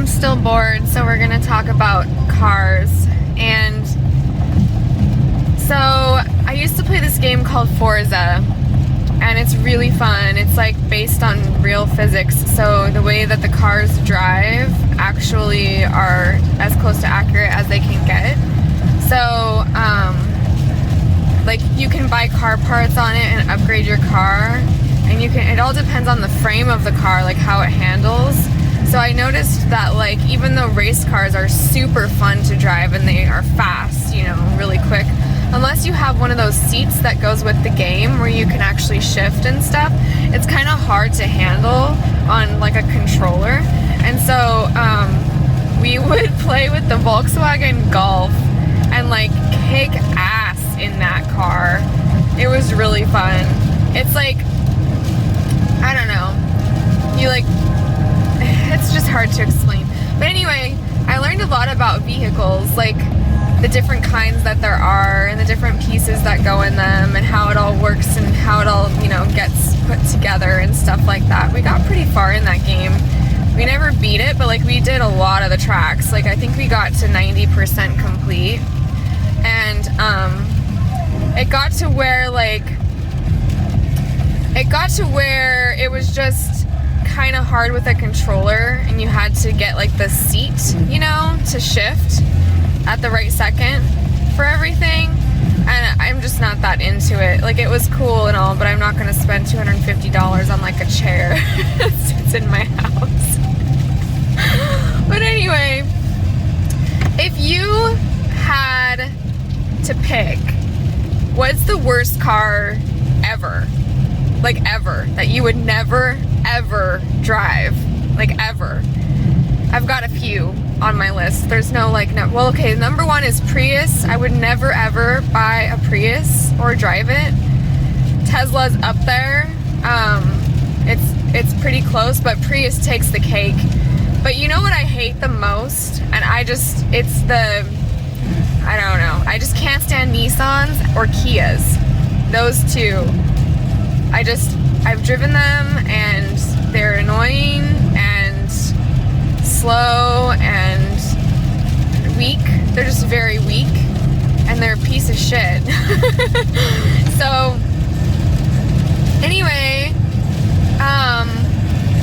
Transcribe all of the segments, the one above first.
I'm still bored, so we're gonna talk about cars. And so I used to play this game called Forza, and it's really fun. It's like based on real physics, so the way that the cars drive actually are as close to accurate as they can get. So like you can buy car parts on it and upgrade your car, and you can, it all depends on the frame of the car, like how it handles. So I noticed that, like, even though race cars are super fun to drive and they are fast, you know, really quick, unless you have one of those seats that goes with the game where you can actually shift and stuff, it's kind of hard to handle on like a controller. And so we would play with the Volkswagen Golf and like kick ass in that car. It was really fun. It's like, I don't know, you like, it's just hard to explain. But anyway, I learned a lot about vehicles, like the different kinds that there are and the different pieces that go in them and how it all works and how it all, you know, gets put together and stuff like that. We got pretty far in that game. We never beat it, but like we did a lot of the tracks. Like I think we got to 90% complete. And it got to where it was just kind of hard with a controller, and you had to get like the seat, you know, to shift at the right second for everything. And I'm just not that into it. Like, it was cool and all, but I'm not gonna spend $250 on like a chair that sits in my house. But anyway, if you had to pick, what's the worst car ever? Like ever, that you would never ever drive, like ever? I've got a few on my list. There's no like, no, well, okay, number one is Prius. I would never ever buy a Prius or drive it. Tesla's up there. It's pretty close, but Prius takes the cake. But you know what I hate the most? And I don't know, I just can't stand Nissans or Kias. Those two. I've driven them and they're annoying and slow and weak. They're just very weak and they're a piece of shit. So anyway,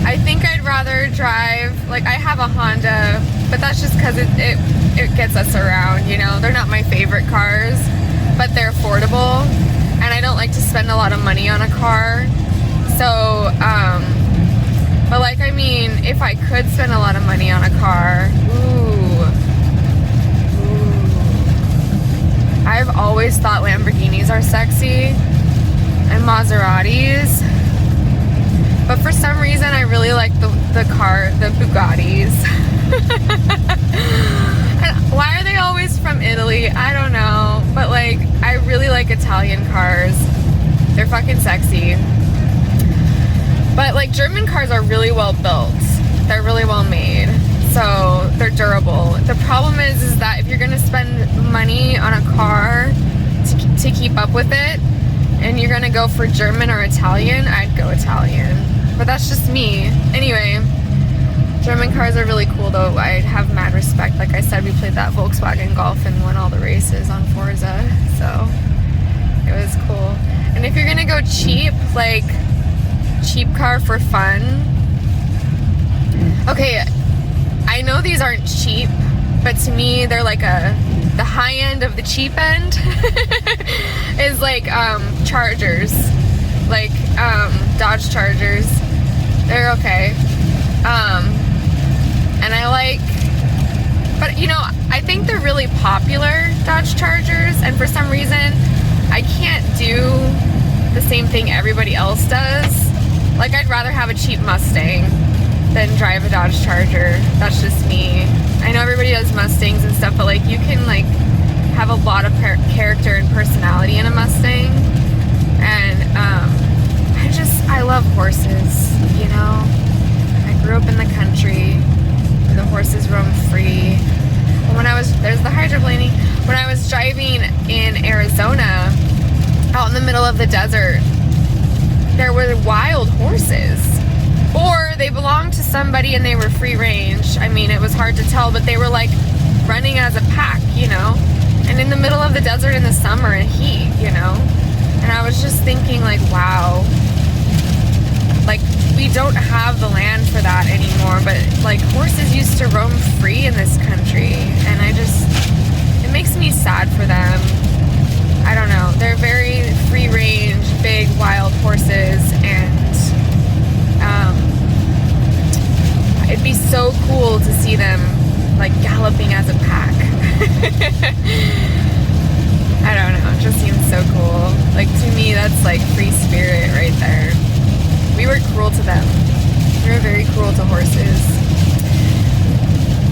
I think I'd rather drive, like I have a Honda, but that's just because it gets us around, you know. They're not my favorite cars, but they're affordable. And I don't like to spend a lot of money on a car. So, but like, I mean, if I could spend a lot of money on a car, I've always thought Lamborghinis are sexy and Maseratis. But for some reason, I really like the Bugattis. And why are they always from Italy? I don't know. But like, I really like Italian cars. They're fucking sexy. But like, German cars are really well built. They're really well made. So they're durable. The problem is that if you're gonna spend money on a car to keep up with it, and you're gonna go for German or Italian, I'd go Italian. But that's just me. Anyway, German cars are really cool though. I have mad respect. Like I said, we played that Volkswagen Golf and won all the races on Forza, so it was cool. And if you're gonna go cheap, like cheap car for fun, okay, I know these aren't cheap, but to me they're like the high end of the cheap end is like Chargers, like Dodge Chargers. They're okay. And I like, but you know, I think they're really popular, Dodge Chargers, and for some reason I can't do the same thing everybody else does. Like, I'd rather have a cheap Mustang than drive a Dodge Charger. That's just me. I know everybody does Mustangs and stuff, but like, you can like have a lot of character and personality in a Mustang. And I love horses, you know. I grew up in the country where the horses roam free. There's the hydroplaning. When I was driving in Arizona, out in the middle of the desert, there were wild horses. Or they belonged to somebody and they were free range. I mean, it was hard to tell, but they were like running as a pack, you know, and in the middle of the desert in the summer and heat, you know. And I was just thinking, like, wow, like, we don't have the land for that anymore, but like horses used to roam free in this country, and it makes me sad for them. I don't know, they're very free range, big, wild horses, and it'd be so cool to see them like galloping as a pack. I don't know, it just seems so cool. Like, to me, that's like free spirit right there. We were cruel to them. We were very cruel to horses.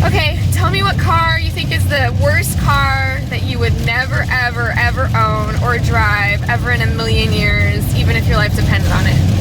Okay, tell me what car you think is the worst car that you would never, ever, ever own or drive ever in a million years, even if your life depended on it.